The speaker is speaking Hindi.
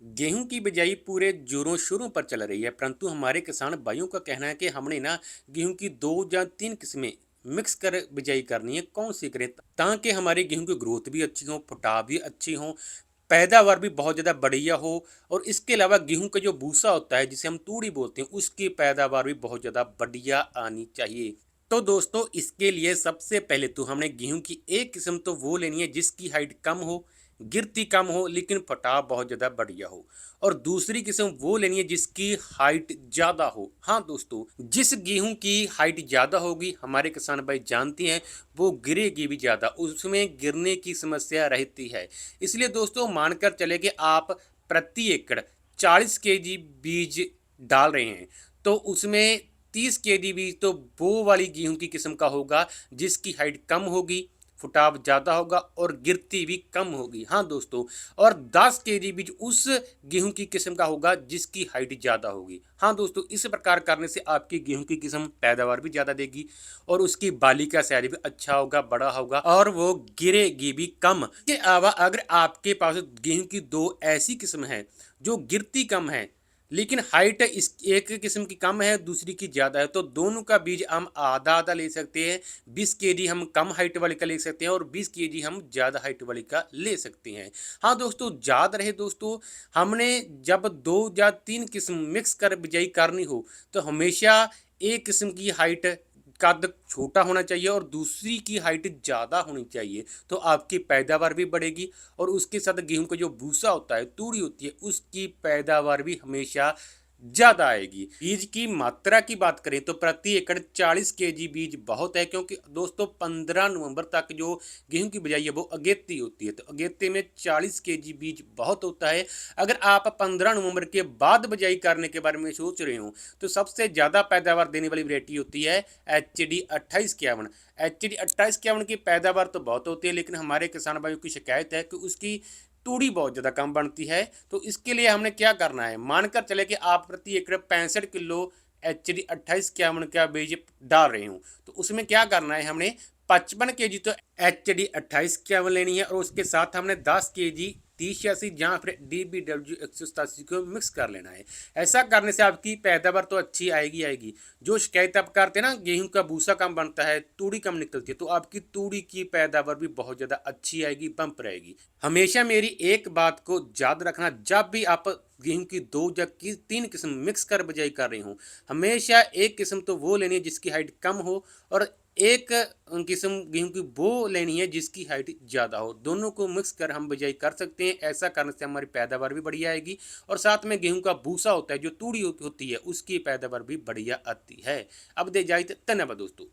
गेहूं की बिजाई पूरे जोरों शोरों पर चल रही है, परंतु हमारे किसान भाइयों का कहना है कि हमने ना गेहूं की 2 या 3 किस्में मिक्स कर बिजाई करनी है। कौन सी करें ताकि हमारे गेहूं की ग्रोथ भी अच्छी हो, फुटाव भी अच्छी हो, पैदावार भी बहुत ज़्यादा बढ़िया हो। और इसके अलावा गेहूं का जो भूसा होता है जिसे हम तूड़ी बोलते हैं, उसकी पैदावार भी बहुत ज़्यादा बढ़िया आनी चाहिए। तो दोस्तों, इसके लिए सबसे पहले तो हमने गेहूं की एक किस्म तो वो लेनी है जिसकी हाइट कम हो, गिरती कम हो, लेकिन फटाव बहुत ज़्यादा बढ़िया हो। और दूसरी किस्म वो लेनी है जिसकी हाइट ज़्यादा हो। हाँ दोस्तों, जिस गेहूं की हाइट ज़्यादा होगी, हमारे किसान भाई जानते हैं, वो गिरेगी भी ज़्यादा, उसमें गिरने की समस्या रहती है। इसलिए दोस्तों, मानकर चले कि आप प्रति एकड़ 40 केजी बीज डाल रहे हैं, तो उसमें 30 केजी बीज तो वो वाली गेहूं की किस्म का होगा जिसकी हाइट कम होगी, फुटाव ज़्यादा होगा और गिरती भी कम होगी। हाँ दोस्तों, और 10 केजी बीज उस गेहूं की किस्म का होगा जिसकी हाइट ज़्यादा होगी। हाँ दोस्तों, इस प्रकार करने से आपकी गेहूं की किस्म पैदावार भी ज़्यादा देगी और उसकी बाली का साइज भी अच्छा होगा, बड़ा होगा और वो गिरेगी भी कम। इसके अलावा अगर आपके पास गेहूं की दो ऐसी किस्म है जो गिरती कम है, लेकिन हाइट इस एक किस्म की कम है, दूसरी की ज़्यादा है, तो दोनों का बीज हम आधा आधा ले सकते हैं। 20 केजी हम कम हाइट वाले का ले सकते हैं और 20 केजी हम ज़्यादा हाइट वाले का ले सकते हैं। हाँ दोस्तों, याद रहे दोस्तों, हमने जब 2 या 3 किस्म मिक्स कर बिजाई करनी हो, तो हमेशा एक किस्म की हाइट कद छोटा होना चाहिए और दूसरी की हाइट ज़्यादा होनी चाहिए, तो आपकी पैदावार भी बढ़ेगी और उसके साथ गेहूं का जो भूसा होता है, तूड़ी होती है, उसकी पैदावार भी हमेशा ज़्यादा आएगी। बीज की मात्रा की बात करें तो प्रति एकड़ 40 केजी बीज बहुत है, क्योंकि दोस्तों 15 नवंबर तक जो गेहूं की बिजाई है वो अगेती होती है, तो अगेते में 40 केजी बीज बहुत होता है। अगर आप 15 नवंबर के बाद बिजाई करने के बारे में सोच रहे हो, तो सबसे ज़्यादा पैदावार देने वाली वैरायटी होती है HD 2851। HD 2851 की पैदावार तो बहुत होती है, लेकिन हमारे किसान भाइयों की शिकायत है कि उसकी तूड़ी बहुत ज़्यादा कम बनती है। तो इसके लिए हमने क्या करना है, मानकर चले कि आप प्रति एकड़ 65 किलो HD 2851 का बीज डाल रहे हो, तो उसमें क्या करना है, हमने 55 केजी तो HD 2851 लेनी है और उसके साथ हमने 10 केजी 3086 या फिर DBW 187 को मिक्स कर लेना है। ऐसा करने से आपकी पैदावार तो अच्छी आएगी आएगी। जो शिकायत आप करते हैं ना, गेहूं का भूसा कम बनता है, तूड़ी कम निकलती है, तो आपकी तूड़ी की पैदावार भी बहुत ज़्यादा अच्छी आएगी, बम्प रहेगी। हमेशा मेरी एक बात को याद रखना, जब भी आप गेहूं की 2 या 3 किस्म मिक्स कर बिजाई कर रहे हो, हमेशा एक किस्म तो वो लेनी है जिसकी हाइट कम हो और एक किस्म गेहूं की वो लेनी है जिसकी हाइट ज़्यादा हो। दोनों को मिक्स कर हम बिजाई कर सकते हैं। ऐसा करने से हमारी पैदावार भी बढ़िया आएगी और साथ में गेहूं का भूसा होता है जो तूड़ी होती है, उसकी पैदावार भी बढ़िया आती है। अब दे जाए, धन्यवाद दोस्तों।